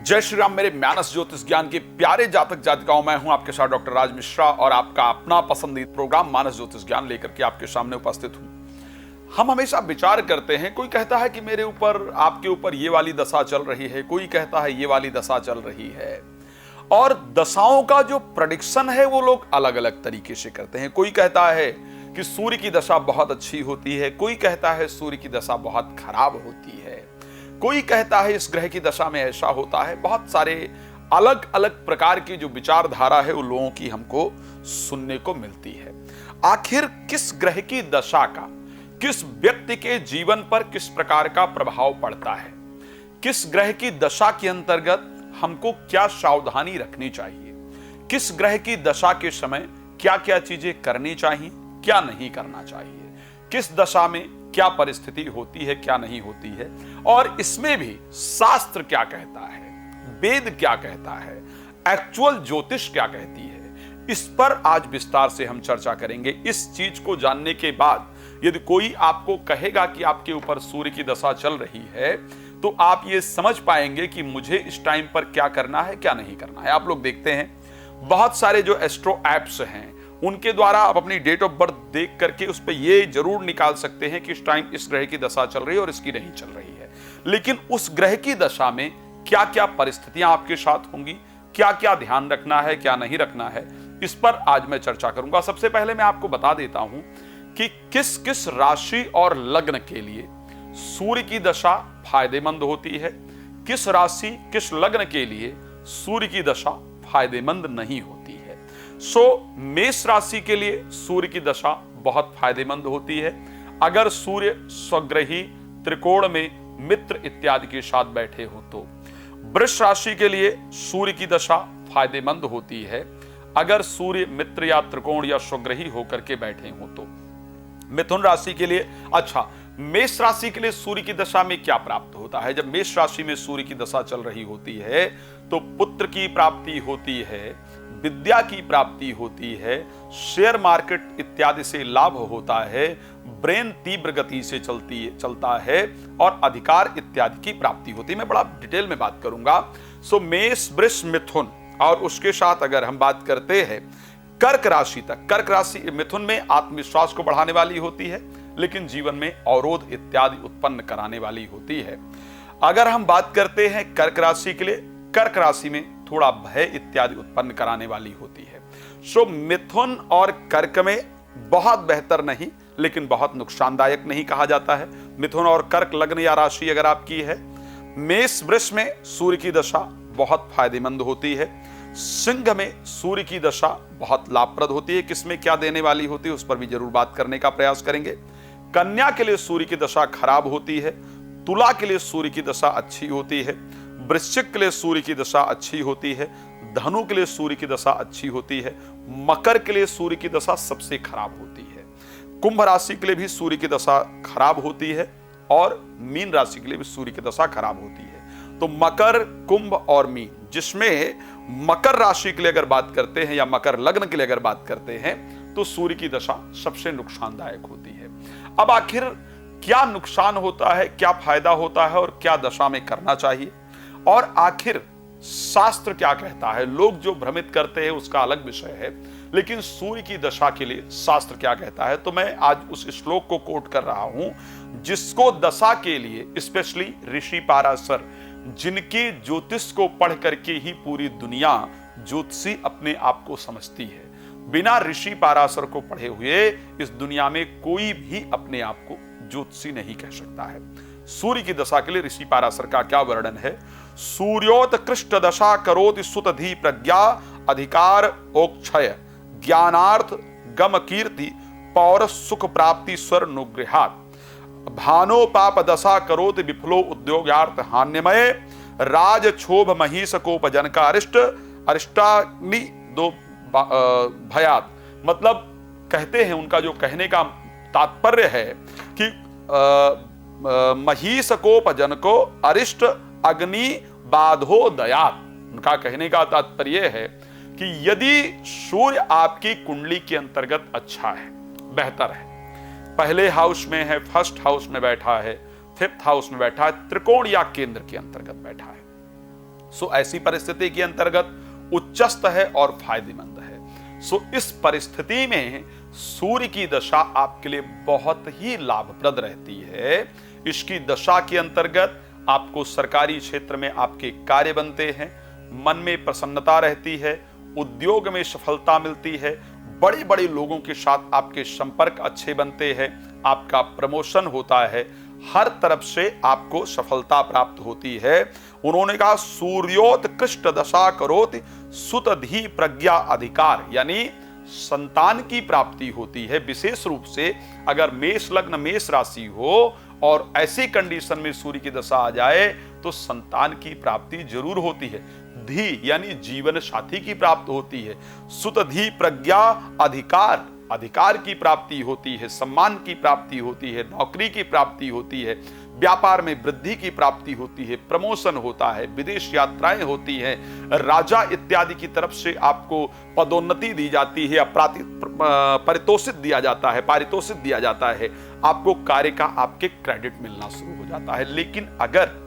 जय श्री राम मेरे मानस ज्योतिष ज्ञान के प्यारे जातक जातिकाओं। मैं हूं आपके साथ डॉक्टर राज मिश्रा और आपका अपना पसंदीदा प्रोग्राम मानस ज्योतिष ज्ञान लेकर के आपके सामने उपस्थित हूं। हम हमेशा विचार करते हैं, कोई कहता है कि मेरे ऊपर आपके ऊपर ये वाली दशा चल रही है, कोई कहता है ये वाली दशा चल रही है। और दशाओं का जो प्रेडिक्शन है वो लोग अलग अलग तरीके से करते हैं। कोई कहता है कि सूर्य की दशा बहुत अच्छी होती है, कोई कहता है सूर्य की दशा बहुत खराब होती है, कोई कहता है इस ग्रह की दशा में ऐसा होता है। बहुत सारे अलग अलग प्रकार की जो विचारधारा है वो लोगों की हमको सुनने को मिलती है। आखिर किस ग्रह की दशा का किस व्यक्ति के जीवन पर किस प्रकार का प्रभाव पड़ता है, किस ग्रह की दशा के अंतर्गत हमको क्या सावधानी रखनी चाहिए, किस ग्रह की दशा के समय क्या क्या चीजें करनी चाहिए, क्या नहीं करना चाहिए, किस दशा में क्या परिस्थिति होती है, क्या नहीं होती है, और इसमें भी शास्त्र क्या कहता है, वेद क्या कहता है, एक्चुअल ज्योतिष क्या कहती है, इस पर आज विस्तार से हम चर्चा करेंगे। इस चीज को जानने के बाद यदि कोई आपको कहेगा कि आपके ऊपर सूर्य की दशा चल रही है तो आप ये समझ पाएंगे कि मुझे इस टाइम पर क्या करना है, क्या नहीं करना है। आप लोग देखते हैं बहुत सारे जो एस्ट्रो एप्स हैं उनके द्वारा आप अपनी डेट ऑफ बर्थ देख करके उस पर ये जरूर निकाल सकते हैं कि इस टाइम इस ग्रह की दशा चल रही है और इसकी नहीं चल रही है। लेकिन उस ग्रह की दशा में क्या क्या परिस्थितियां आपके साथ होंगी, क्या क्या ध्यान रखना है, क्या नहीं रखना है, इस पर आज मैं चर्चा करूंगा। सबसे पहले मैं आपको बता देता हूं कि किस किस राशि और लग्न के लिए सूर्य की दशा फायदेमंद होती है, किस राशि किस लग्न के लिए सूर्य की दशा फायदेमंद नहीं होती है। मेष राशि के लिए सूर्य की दशा बहुत फायदेमंद होती है अगर सूर्य स्वग्रही त्रिकोण में मित्र इत्यादि के साथ बैठे हो तो। वृष राशि के लिए सूर्य की दशा फायदेमंद होती है अगर सूर्य मित्र या त्रिकोण या स्वग्रही होकर के बैठे हो तो। मिथुन राशि के लिए मेष राशि के लिए सूर्य की दशा में क्या प्राप्त होता है। जब मेष राशि में सूर्य की दशा चल रही होती है तो पुत्र की प्राप्ति होती है, विद्या की प्राप्ति होती है, शेयर मार्केट इत्यादि से लाभ होता है, ब्रेन तीव्र गति से चलता है और अधिकार इत्यादि की प्राप्ति होती है। मैं बड़ा डिटेल में बात करूंगा। मेष वृष मिथुन और उसके साथ अगर हम बात करते हैं कर्क राशि तक, कर्क राशि मिथुन में आत्मविश्वास को बढ़ाने वाली होती है लेकिन जीवन में अवरोध इत्यादि उत्पन्न कराने वाली होती है। अगर हम बात करते हैं कर्क राशि के लिए, कर्क राशि में थोड़ा भय इत्यादि उत्पन्न कराने वाली होती है। मिथुन और कर्क में बहुत बेहतर नहीं लेकिन बहुत नुकसानदायक नहीं कहा जाता है। मिथुन और कर्क लग्न या राशि अगर आपकी है। मेष वृष में सूर्य की दशा बहुत फायदेमंद होती है। सिंह में सूर्य की दशा बहुत लाभप्रद होती है। किसमें क्या देने वाली होती है उस पर भी जरूर बात करने का प्रयास करेंगे। कन्या के लिए सूर्य की दशा खराब होती है। तुला के लिए सूर्य की दशा अच्छी होती है। वृश्चिक के लिए सूर्य की दशा अच्छी होती है। धनु के लिए सूर्य की दशा अच्छी होती है। मकर के लिए सूर्य की दशा सबसे खराब होती है। कुंभ राशि के लिए भी सूर्य की दशा खराब होती है और मीन राशि के लिए भी सूर्य की दशा खराब होती है। तो मकर, कुंभ और मीन, जिसमें मकर राशि के लिए अगर बात करते हैं या मकर लग्न के लिए अगर बात करते हैं तो सूर्य की दशा सबसे नुकसानदायक होती है। अब आखिर क्या नुकसान होता है, क्या फायदा होता है और क्या दशा में करना चाहिए, और आखिर शास्त्र क्या कहता है। लोग जो भ्रमित करते हैं उसका अलग विषय है, लेकिन सूर्य की दशा के लिए शास्त्र क्या कहता है। तो मैं आज उस श्लोक को कोट कर रहा हूं जिसको दशा के लिए स्पेशली ऋषि पाराशर, जिनके ज्योतिष को पढ़ करके ही पूरी दुनिया ज्योतिषी अपने आप को समझती है। बिना ऋषि पाराशर को पढ़े हुए इस दुनिया में कोई भी अपने आप को ज्योतिषी नहीं कह सकता है। सूर्य की दशा के लिए ऋषि पाराशर का क्या वर्णन है। सूर्योत्कृष्ट दशा करोति सुतधि प्रज्ञा अधिकार ओक्षय ज्ञानार्थ गम कीर्ति पौर सुख प्राप्ति स्वर नुगृहात भानो पाप दशा करोति विफलो उद्योगार्थ हान्यमय राज क्षोभ महिष कोपजन का अरिष्टाग्नि दो भयात। मतलब कहते हैं, उनका जो कहने का तात्पर्य है कि महिष कोपजन को अरिष्ट अग्नि बाधो दयात। उनका कहने का तात्पर्य है कि यदि सूर्य आपकी कुंडली के अंतर्गत अच्छा है, बेहतर है, पहले हाउस में है, फर्स्ट हाउस में बैठा है, फिफ्थ हाउस में बैठा है, त्रिकोण या केंद्र के अंतर्गत बैठा है, सो ऐसी परिस्थिति के अंतर्गत उच्चस्त है और फायदेमंद है। सो इस परिस्थिति में सूर्य की दशा आपके लिए बहुत ही लाभप्रद रहती है। इसकी दशा के अंतर्गत आपको सरकारी क्षेत्र में आपके कार्य बनते हैं, मन में प्रसन्नता रहती है, उद्योग में सफलता मिलती है, बड़े बड़े लोगों के साथ आपके संपर्क अच्छे बनते हैं, आपका प्रमोशन होता है, हर तरफ से आपको सफलता प्राप्त होती है। उन्होंने कहा सूर्योत्कृष्ट दशा करोति सुतधि प्रज्ञा अधिकार, यानी संतान की प्राप्ति होती है। विशेष रूप से अगर मेष लग्न मेष राशि हो और ऐसी कंडीशन में सूर्य की दशा आ जाए तो संतान की प्राप्ति जरूर होती है। धी यानी जीवन साथी की प्राप्ति होती है। सुतधि प्रज्ञा अधिकार, अधिकार की प्राप्ति होती है, सम्मान की प्राप्ति होती है, नौकरी की प्राप्ति होती है, व्यापार में वृद्धि की प्राप्ति होती है, प्रमोशन होता है, विदेश यात्राएं होती हैं, राजा इत्यादि की तरफ से आपको पदोन्नति दी जाती है, पारितोषिक दिया जाता है, पारितोषिक दिया जाता है, आपको कार्य का आपके क्रेडिट मिलना शुरू हो जाता है। लेकिन अगर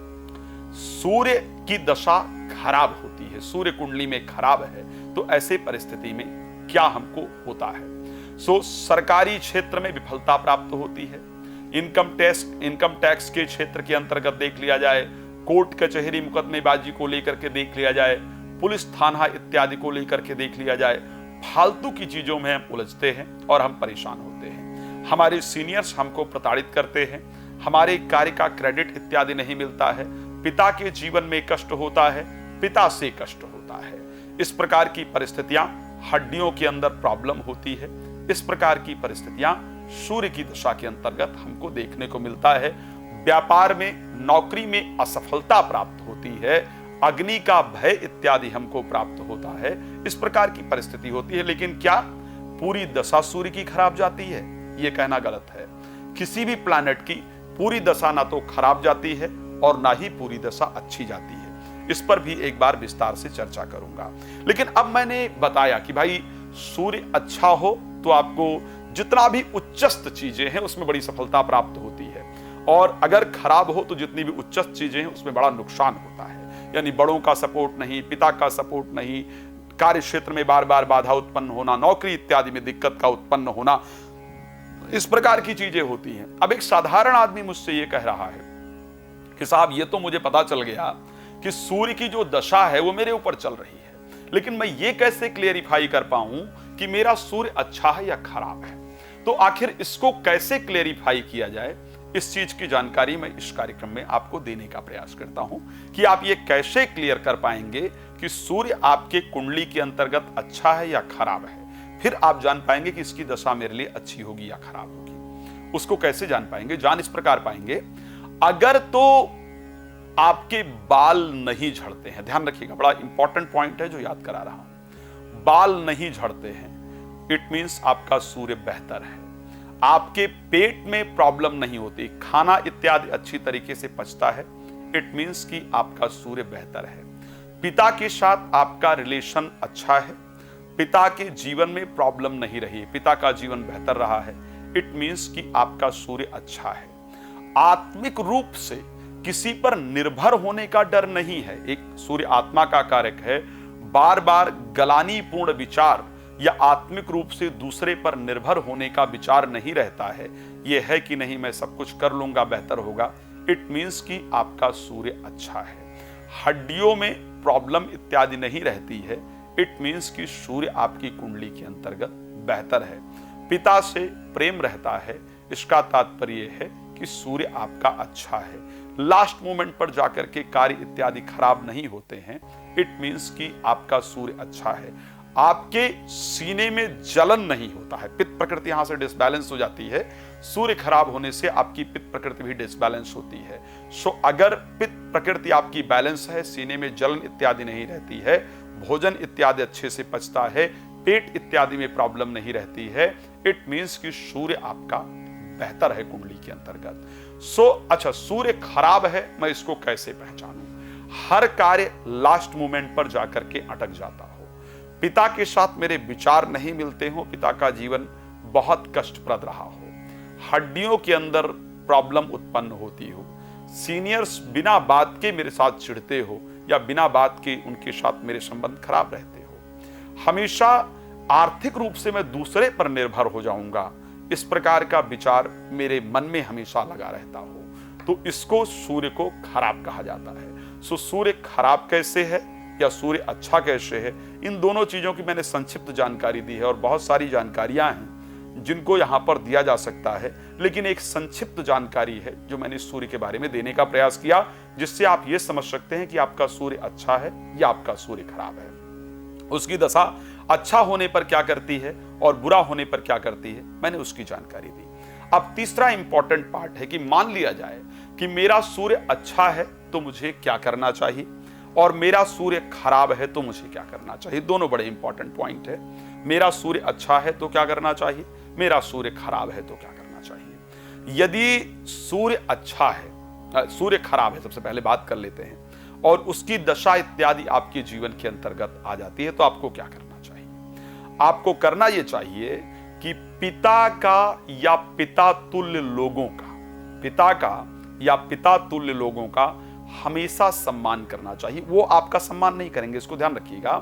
सूर्य की दशा खराब होती है, सूर्य कुंडली में खराब है, तो ऐसे परिस्थिति में क्या हमको होता है? सरकारी क्षेत्र में विफलता प्राप्त होती है। इनकम टैक्स के क्षेत्र के अंतर्गत देख लिया जाए, कोर्ट कचहरी मुकदमेबाजी को लेकर के देख लिया जाए, पुलिस थाना इत्यादि को लेकर के देख लिया जाए, फालतू की चीजों में हम उलझते हैं और हम परेशान होते हैं। हमारे सीनियर्स हमको प्रताड़ित करते हैं, हमारे कार्य का क्रेडिट इत्यादि नहीं मिलता है, पिता के जीवन में कष्ट होता है, पिता से कष्ट होता है। इस प्रकार की परिस्थितियां, हड्डियों के अंदर प्रॉब्लम होती है। इस प्रकार की परिस्थितियां सूर्य की दशा के अंतर्गत हमको देखने को मिलता है। व्यापार में, नौकरी में असफलता प्राप्त होती है, अग्नि का भय इत्यादि हमको प्राप्त होता है। इस प्रकार की परिस्थिति होती है। लेकिन क्या पूरी दशा सूर्य की खराब जाती है? यह कहना गलत है। किसी भी प्लैनेट की पूरी दशा ना तो खराब जाती है और ना ही पूरी दशा अच्छी जाती है। इस पर भी एक बार विस्तार से चर्चा करूंगा। लेकिन अब मैंने बताया कि भाई सूर्य अच्छा हो तो आपको जितना भी उच्चस्त चीजें हैं उसमें बड़ी सफलता प्राप्त होती है, और अगर खराब हो तो जितनी भी उच्चस्त चीजें हैं उसमें बड़ा नुकसान होता है। यानी बड़ों का सपोर्ट नहीं, पिता का सपोर्ट नहीं, कार्य क्षेत्र में बार बार बाधा उत्पन्न होना, नौकरी इत्यादि में दिक्कत का उत्पन्न होना, इस प्रकार की चीजें होती हैं। अब एक साधारण आदमी मुझसे ये कह रहा है कि साहब ये तो मुझे पता चल गया कि सूर्य की जो दशा है वो मेरे ऊपर चल रही है, लेकिन मैं ये कैसे क्लेरिफाई कर पाऊं कि मेरा सूर्य अच्छा है या खराब है? तो आखिर इसको कैसे क्लेरिफाई किया जाए, इस चीज की जानकारी मैं इस कार्यक्रम में आपको देने का प्रयास करता हूं कि आप ये कैसे क्लियर कर पाएंगे कि सूर्य आपके कुंडली के अंतर्गत अच्छा है या खराब है। फिर आप जान पाएंगे कि इसकी दशा मेरे लिए अच्छी होगी या खराब होगी। उसको कैसे जान पाएंगे? जान इस प्रकार पाएंगे, अगर तो आपके बाल नहीं झड़ते हैं, ध्यान रखिएगा, बड़ा इंपॉर्टेंट पॉइंट है जो याद करा रहा हूं, बाल नहीं झड़ते हैं, इट मींस आपका सूर्य बेहतर है। आपके पेट में प्रॉब्लम नहीं होती, खाना इत्यादि अच्छी तरीके से पचता है, इट मींस कि आपका सूर्य बेहतर है। पिता के साथ आपका रिलेशन अच्छा है, पिता के जीवन में प्रॉब्लम नहीं रही, पिता का जीवन बेहतर रहा है, इट मींस कि आपका सूर्य अच्छा है। आत्मिक रूप से किसी पर निर्भर होने का डर नहीं है। एक सूर्य आत्मा का कारक है, बार बार गलानीपूर्ण विचार या आत्मिक रूप से दूसरे पर निर्भर होने का विचार नहीं रहता है। यह है कि नहीं मैं सब कुछ कर लूंगा, बेहतर होगा, इट मींस कि आपका सूर्य अच्छा है। हड्डियों में प्रॉब्लम इत्यादि नहीं रहती है, इट मींस कि सूर्य आपकी कुंडली के अंतर्गत बेहतर है। पिता से प्रेम रहता है, इसका तात्पर्य है कि सूर्य आपका अच्छा है। लास्ट मोमेंट पर जाकर के कार्य इत्यादि खराब नहीं होते हैं, इट मींस कि आपका सूर्य अच्छा है। आपके सीने में जलन नहीं होता है, पित्त प्रकृति यहां से डिसबैलेंस हो जाती है। सूर्य खराब होने से आपकी पित्त प्रकृति भी डिसबैलेंस होती है। अगर पित्त प्रकृति आपकी बैलेंस है, सीने में जलन इत्यादि नहीं रहती है, भोजन इत्यादि अच्छे से पचता है, पेट इत्यादि में प्रॉब्लम नहीं रहती है, इट मींस कि सूर्य आपका बेहतर है कुंडली के अंतर्गत। अच्छा, सूर्य खराब है, मैं इसको कैसे पहचानूं? हर कार्य लास्ट मोमेंट पर जाकर के अटक जाता हो, पिता के साथ मेरे विचार नहीं मिलते हो, पिता का जीवन बहुत कष्टप्रद रहा हो, हड्डियों के अंदर प्रॉब्लम उत्पन्न होती हो, सीनियर्स बिना बात के मेरे साथ चिढ़ते हो, या बिना बात के उनके साथ मेरे संबंध खराब रहते हो। हमेशा आर्थिक रूप से मैं दूसरे पर निर्भर हो जाऊंगा, इस प्रकार का विचार मेरे मन में हमेशा लगा रहता हो, तो इसको सूर्य को खराब कहा जाता है। सो सूर्य खराब कैसे है या सूर्य अच्छा कैसे है, इन दोनों चीजों की मैंने संक्षिप्त जानकारी दी है और बहुत सारी जानकारियां हैं जिनको यहां पर दिया जा सकता है, लेकिन एक संक्षिप्त जानकारी है जो मैंने सूर्य के बारे में देने का प्रयास किया, जिससे आप ये समझ सकते हैं कि आपका सूर्य अच्छा है या आपका सूर्य खराब है, उसकी दशा अच्छा होने पर क्या करती है और बुरा होने पर क्या करती है, मैंने उसकी जानकारी दी। अब तीसरा इंपॉर्टेंट पार्ट है कि मान लिया जाए कि मेरा सूर्य अच्छा है तो मुझे क्या करना चाहिए और मेरा सूर्य खराब है तो मुझे क्या करना चाहिए। दोनों बड़े इंपॉर्टेंट पॉइंट है। मेरा सूर्य अच्छा है तो क्या करना चाहिए, मेरा सूर्य खराब है तो क्या करना चाहिए। यदि सूर्य अच्छा है, सूर्य खराब है, सबसे पहले बात कर लेते हैं, और उसकी दशा इत्यादि आपके जीवन के अंतर्गत आ जाती है तो आपको क्या करना चाहिए। आपको करना यह चाहिए कि पिता का या पिता तुल्य लोगों का, पिता का या पिता तुल्य लोगों का हमेशा सम्मान करना चाहिए। वो आपका सम्मान नहीं करेंगे, इसको ध्यान रखिएगा,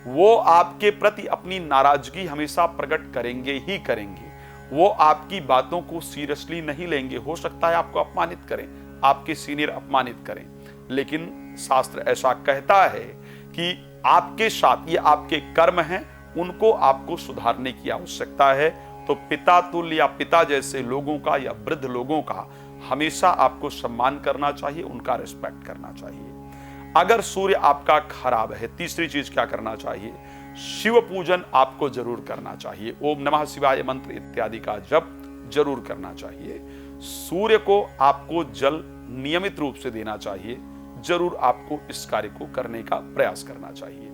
वो आपके प्रति अपनी नाराजगी हमेशा प्रकट करेंगे ही करेंगे। वो आपकी बातों को सीरियसली नहीं लेंगे। हो सकता है आपको अपमानित करें, आपके सीनियर अपमानित करें, लेकिन शास्त्र ऐसा कहता है कि आपके साथ ये आपके कर्म हैं, उनको आपको सुधारने की आवश्यकता है। तो पिता तुल्य या पिता जैसे लोगों का या वृद्ध लोगों का हमेशा आपको सम्मान करना चाहिए, उनका रिस्पेक्ट करना चाहिए। अगर सूर्य आपका खराब है, तीसरी चीज क्या करना चाहिए, शिव पूजन आपको जरूर करना चाहिए। ओम नमः शिवाय मंत्र इत्यादि का जप जरूर करना चाहिए। सूर्य को आपको जल नियमित रूप से देना चाहिए। जरूर आपको इस कार्य को करने का प्रयास करना चाहिए।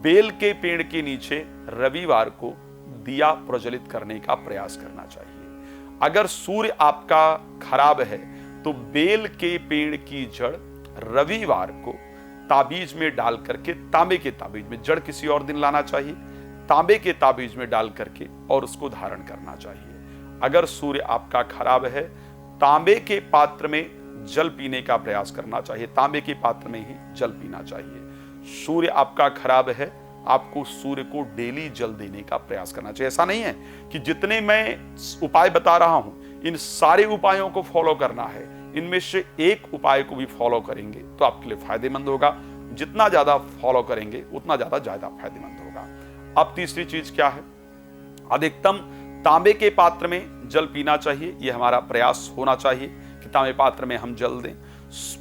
बेल के पेड़ के नीचे रविवार को दिया प्रज्वलित करने का प्रयास करना चाहिए। अगर सूर्य आपका खराब है तो बेल के पेड़ की जड़ रविवार को ताबीज में डाल करके, तांबे के ताबीज में, जड़ किसी और दिन लाना चाहिए, तांबे के ताबीज में डाल करके और उसको धारण करना चाहिए। अगर सूर्य आपका खराब है, तांबे के पात्र में जल पीने का प्रयास करना चाहिए, तांबे के पात्र में ही जल पीना चाहिए। सूर्य आपका खराब है, आपको सूर्य को डेली जल देने का प्रयास करना चाहिए। ऐसा नहीं है कि जितने मैं उपाय बता रहा हूं इन सारे उपायों को फॉलो करना है, इनमें से एक उपाय को भी फॉलो करेंगे तो आपके लिए फायदेमंद होगा। जितना ज्यादा फॉलो करेंगे उतना ज्यादा फायदेमंद होगा। अब तीसरी चीज क्या है, अधिकतम तांबे के पात्र में जल पीना चाहिए। यह हमारा प्रयास होना चाहिए कि तांबे पात्र में हम जल दें,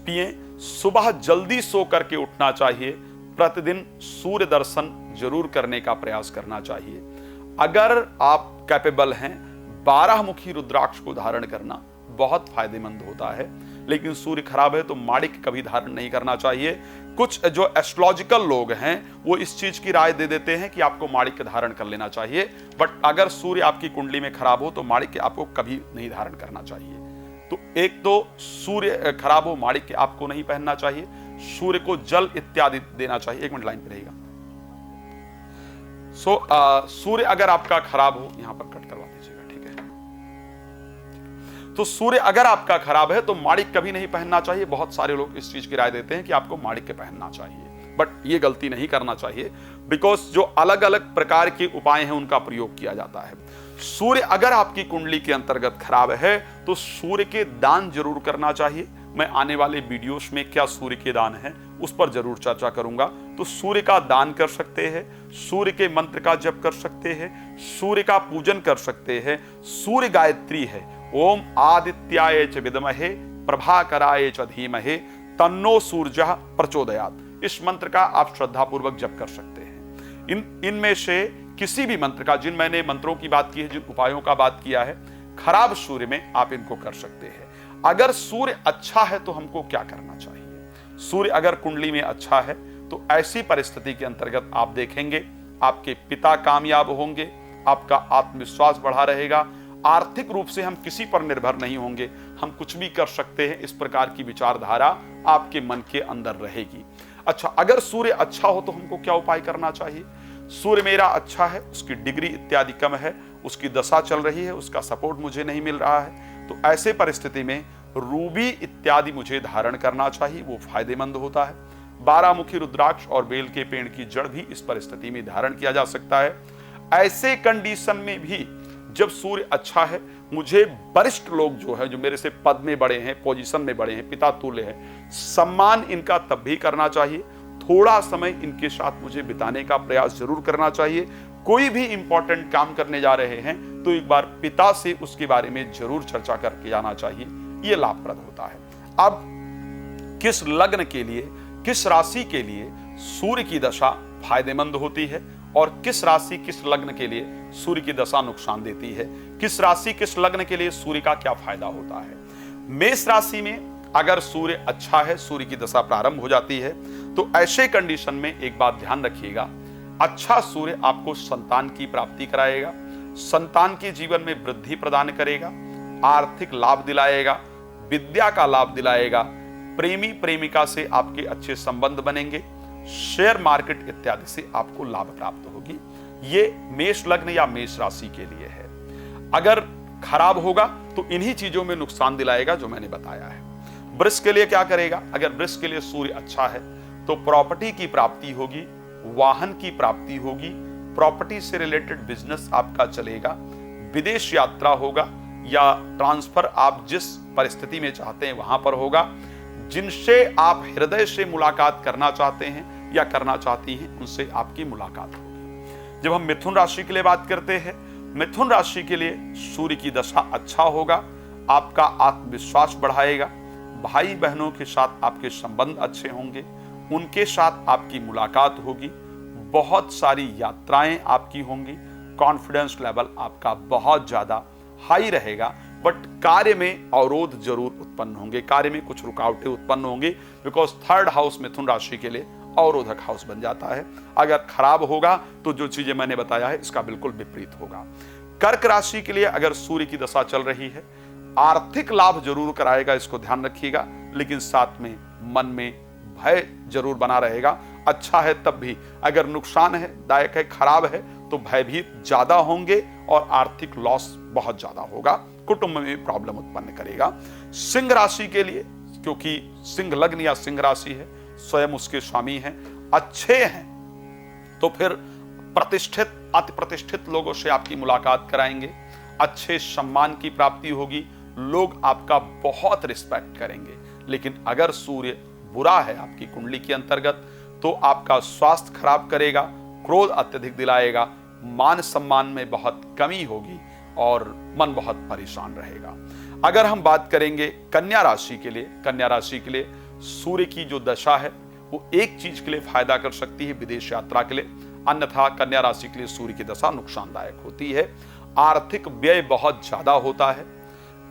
पिए। सुबह जल्दी सो करके उठना चाहिए। प्रतिदिन सूर्य दर्शन जरूर करने का प्रयास करना चाहिए। अगर आप कैपेबल हैं, 12 मुखी रुद्राक्ष को धारण करना बहुत फायदेमंद होता है। लेकिन सूर्य खराब है तो माणिक कभी धारण नहीं करना चाहिए। कुछ जो एस्ट्रोलॉजिकल लोग हैं वो इस चीज की राय दे देते हैं कि आपको माणिक धारण कर लेना चाहिए, बट अगर सूर्य आपकी कुंडली में खराब हो तो माणिक आपको कभी नहीं धारण करना चाहिए। तो एक तो सूर्य खराब हो, माणिक आपको नहीं पहनना चाहिए। सूर्य को जल इत्यादि देना चाहिए। एक मिनट लाइन पे रहेगा। सूर्य अगर आपका खराब हो, यहां पर कट करवा दीजिएगा, ठीक है। तो सूर्य अगर आपका खराब है तो माणिक कभी नहीं पहनना चाहिए। बहुत सारे लोग इस चीज की राय देते हैं कि आपको माणिक के पहनना चाहिए, बट ये गलती नहीं करना चाहिए, बिकॉज जो अलग अलग प्रकार के उपाय हैं उनका प्रयोग किया जाता है। सूर्य अगर आपकी कुंडली के अंतर्गत खराब है तो सूर्य के दान जरूर करना चाहिए। मैं आने वाले वीडियोस में क्या सूर्य के दान है उस पर जरूर चर्चा करूंगा। तो सूर्य का दान कर सकते हैं, सूर्य के मंत्र का जप कर सकते हैं, सूर्य का पूजन कर सकते हैं। सूर्य गायत्री है, ओम आदित्याय च विद्महे प्रभाकराय च धीमहि तन्नो सूर्यः प्रचोदयात्। इस मंत्र का आप श्रद्धापूर्वक जप कर सकते हैं। इनमें से किसी भी मंत्र का, जिन मैंने मंत्रों की बात की है, जिन उपायों का बात किया है, खराब सूर्य में आप इनको कर सकते हैं। अगर सूर्य अच्छा है तो हमको क्या करना चाहिए। सूर्य अगर कुंडली में अच्छा है तो ऐसी परिस्थिति के अंतर्गत आप देखेंगे आपके पिता कामयाब होंगे, आपका आत्मविश्वास बढ़ा रहेगा, आर्थिक रूप से हम किसी पर निर्भर नहीं होंगे, हम कुछ भी कर सकते हैं, इस प्रकार की विचारधारा आपके मन के अंदर रहेगी। अच्छा, अगर सूर्य अच्छा हो तो हमको क्या उपाय करना चाहिए। सूर्य मेरा अच्छा है, उसकी डिग्री इत्यादि कम है, उसकी दशा चल रही है, उसका सपोर्ट मुझे नहीं मिल रहा है, तो ऐसे परिस्थिति में रूबी इत्यादि मुझे धारण करना चाहिए, वो फायदेमंद होता है। 12 मुखी रुद्राक्ष और बेल के पेड़ की जड़ भी इस परिस्थिति में धारण किया जा सकता है। ऐसे कंडीशन में भी जब सूर्य अच्छा है, मुझे वरिष्ठ लोग जो है, जो मेरे से पद में बड़े हैं, पोजीशन में बड़े हैं, पिता तुल्य हैं, सम्मान इनका तब भी करना चाहिए। थोड़ा समय इनके साथ मुझे बिताने का प्रयास जरूर करना चाहिए। कोई भी इंपॉर्टेंट काम करने जा रहे हैं तो एक बार पिता से उसके बारे में जरूर चर्चा करके जाना चाहिए, यह लाभप्रद होता है। अब किस लग्न के लिए, किस राशि के लिए सूर्य की दशा फायदेमंद होती है और किस राशि किस लग्न के लिए सूर्य की दशा नुकसान देती है, किस राशि किस लग्न के लिए सूर्य का क्या फायदा होता है। मेष राशि में अगर सूर्य अच्छा है, सूर्य की दशा प्रारंभ हो जाती है, तो ऐसे कंडीशन में एक बात ध्यान रखिएगा, अच्छा सूर्य आपको संतान की प्राप्ति कराएगा, संतान के जीवन में वृद्धि प्रदान करेगा, आर्थिक लाभ दिलाएगा, विद्या का लाभ दिलाएगा, प्रेमी प्रेमिका से आपके अच्छे संबंध बनेंगे, शेयर मार्केट इत्यादि से आपको लाभ प्राप्त होगी। ये मेष लग्न या मेष राशि के लिए है। अगर खराब होगा तो इन्हीं चीजों में नुकसान दिलाएगा जो मैंने बताया है। वृष के लिए क्या करेगा? अगर वृष के लिए सूर्य अच्छा है तो प्रॉपर्टी की प्राप्ति होगी, वाहन की प्राप्ति होगी, प्रॉपर्टी से रिलेटेड बिजनेस आपका चलेगा, विदेश यात्रा होगा या ट्रांसफर आप जिस परिस्थिति में चाहते हैं वहां पर होगा, जिनसे आप हृदय से मुलाकात करना चाहते हैं या करना चाहती हैं उनसे आपकी मुलाकात होगी। जब हम मिथुन राशि के लिए बात करते हैं, मिथुन राशि के लिए सूर्य की दशा अच्छा होगा, आपका आत्मविश्वास बढ़ाएगा, भाई बहनों के साथ आपके संबंध अच्छे होंगे, उनके साथ आपकी मुलाकात होगी, बहुत सारी यात्राएं आपकी होंगी, कॉन्फिडेंस लेवल आपका बहुत ज्यादा हाई रहेगा, बट कार्य में अवरोध जरूर उत्पन्न होंगे, कार्य में कुछ रुकावटें उत्पन्न होंगी, बिकॉज थर्ड हाउस मिथुन राशि के लिए अवरोधक हाउस बन जाता है। अगर खराब होगा तो जो चीजें मैंने बताया है इसका बिल्कुल विपरीत होगा। कर्क राशि के लिए अगर सूर्य की दशा चल रही है, आर्थिक लाभ जरूर कराएगा, इसको ध्यान रखिएगा, लेकिन साथ में मन में भय जरूर बना रहेगा। अच्छा है तब भी, अगर नुकसान है, दायक है, खराब है तो भयभीत ज्यादा होंगे और आर्थिक लॉस बहुत ज्यादा होगा, कुटुंब में प्रॉब्लम उत्पन्न करेगा। सिंह राशि के लिए, क्योंकि सिंह लग्न या सिंह राशि है, स्वयं उसके स्वामी हैं, अच्छे हैं, तो फिर प्रतिष्ठित अति प्रतिष्ठित लोगों से आपकी मुलाकात कराएंगे, अच्छे सम्मान की प्राप्ति होगी, लोग आपका बहुत रिस्पेक्ट करेंगे। लेकिन अगर सूर्य बुरा है आपकी कुंडली के अंतर्गत तो आपका स्वास्थ्य खराब करेगा, क्रोध अत्यधिक दिलाएगा, मान सम्मान में बहुत कमी होगी और मन बहुत परेशान रहेगा। अगर हम बात करेंगे कन्या राशि के लिए, कन्या राशि के लिए सूर्य की जो दशा है वो एक चीज के लिए फायदा कर सकती है, विदेश यात्रा के लिए, अन्यथा कन्या राशि के लिए सूर्य की दशा नुकसानदायक होती है। आर्थिक व्यय बहुत ज्यादा होता है,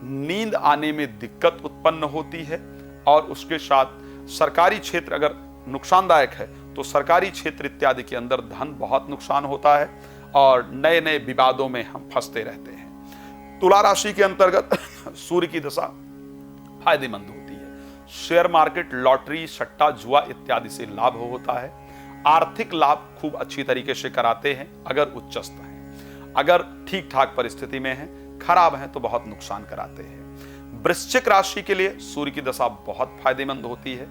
नींद आने में दिक्कत उत्पन्न होती है और उसके साथ सरकारी क्षेत्र अगर नुकसानदायक है तो सरकारी क्षेत्र इत्यादि के अंदर धन बहुत नुकसान होता है और नए नए विवादों में हम फंसते रहते हैं। तुला राशि के अंतर्गत सूर्य की दशा फायदेमंद होती है, शेयर मार्केट, लॉटरी, सट्टा, जुआ इत्यादि से लाभ होता है, आर्थिक लाभ खूब अच्छी तरीके से कराते हैं अगर उच्चस्थ हैं, अगर ठीक ठाक परिस्थिति में हैं, खराब हैं तो बहुत नुकसान कराते हैं। वृश्चिक राशि के लिए सूर्य की दशा बहुत फायदेमंद होती है,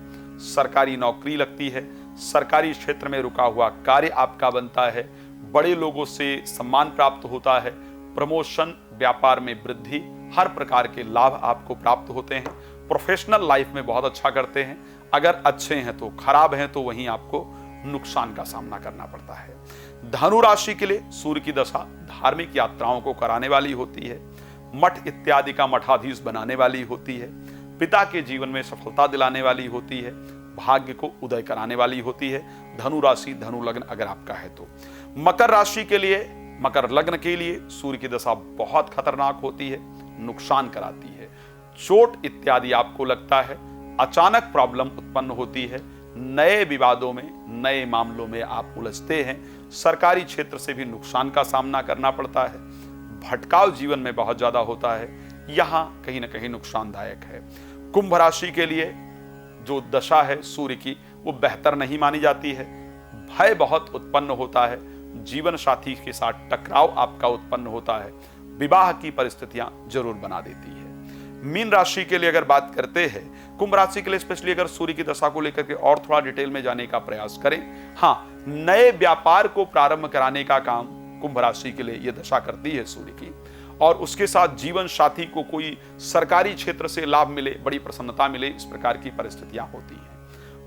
सरकारी नौकरी लगती है, सरकारी क्षेत्र में रुका हुआ कार्य आपका बनता है, बड़े लोगों से सम्मान प्राप्त होता है, प्रमोशन, व्यापार में वृद्धि, हर प्रकार के लाभ आपको प्राप्त होते हैं, प्रोफेशनल लाइफ में बहुत अच्छा करते हैं, अगर अच्छे हैं तो, खराब हैं तो वहीं आपको नुकसान का सामना करना पड़ता है। धनु राशि के लिए सूर्य की दशा धार्मिक यात्राओं को कराने वाली होती है, मठ इत्यादि का मठाधीश बनाने वाली होती है, पिता के जीवन में सफलता दिलाने वाली होती है, भाग्य को उदय कराने वाली होती है। धनु राशि, धनु लग्न अगर आपका है तो। मकर राशि के लिए, मकर लग्न के लिए सूर्य की दशा बहुत खतरनाक होती है, नुकसान कराती है, चोट इत्यादि आपको लगता है, अचानक प्रॉब्लम उत्पन्न होती है, नए विवादों में, नए मामलों में आप उलझते हैं, सरकारी क्षेत्र से भी नुकसान का सामना करना पड़ता है, भटकाव जीवन में बहुत ज्यादा होता है, यहां कहीं ना कहीं नुकसानदायक है। कुंभ राशि के लिए जो दशा है सूर्य की वो बेहतर नहीं मानी जाती है, भय बहुत उत्पन्न होता है, जीवन साथी के साथ टकराव आपका उत्पन्न होता है, विवाह की परिस्थितियां जरूर बना देती है। मीन राशि के लिए अगर बात करते हैं, कुंभ राशि के लिए स्पेशली अगर सूर्य की दशा को लेकर के और थोड़ा डिटेल में जाने का प्रयास करें, हाँ, नए व्यापार को प्रारंभ कराने का काम कुंभ राशि के लिए यह दशा करती है सूर्य की, और उसके साथ जीवन साथी को कोई सरकारी क्षेत्र से लाभ मिले, बड़ी प्रसन्नता मिले, इस प्रकार की परिस्थितियां होती हैं।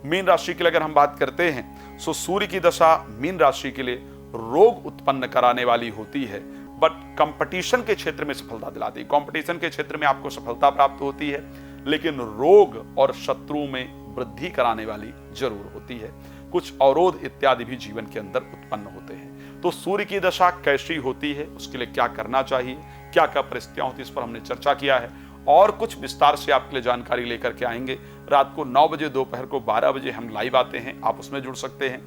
मीन राशि के लिए अगर हम बात करते हैं, सो सूर्य की दशा मीन राशि के लिए रोग उत्पन्न कराने वाली होती है, बट कंपटीशन के क्षेत्र में सफलता दिलाती है। कंपटीशन के क्षेत्र में आपको सफलता प्राप्त होती है, लेकिन रोग और शत्रु में वृद्धि कराने वाली जरूर होती है। कुछ अवरोध इत्यादि भी जीवन के अंदर उत्पन्न होते हैं। तो सूर्य की दशा कैसी होती है, उसके लिए क्या करना चाहिए, क्या क्या परिस्थितियां होती है, इस पर हमने चर्चा किया है, और कुछ विस्तार से आपके लिए जानकारी लेकर के आएंगे। रात को 9 बजे, दोपहर को 12 बजे हम लाइव आते हैं, आप उसमें जुड़ सकते हैं।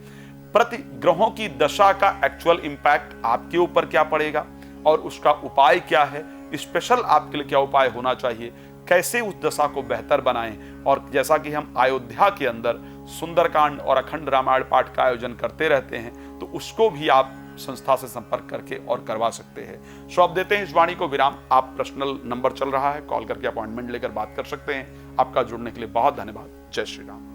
प्रति ग्रहों की दशा का एक्चुअल इंपैक्ट आपके ऊपर क्या पड़ेगा और उसका उपाय क्या है, स्पेशल आपके लिए क्या उपाय होना चाहिए, कैसे उस दशा को बेहतर बनाएं। और जैसा कि हम अयोध्या के अंदर सुंदरकांड और अखंड रामायण पाठ का आयोजन करते रहते हैं, तो उसको भी आप संस्था से संपर्क करके और करवा सकते हैं। सो अब देते हैं इस वाणी को विराम। आप पर्सनल नंबर चल रहा है, कॉल करके अपॉइंटमेंट लेकर बात कर सकते हैं। आपका जुड़ने के लिए बहुत धन्यवाद। जय श्री राम।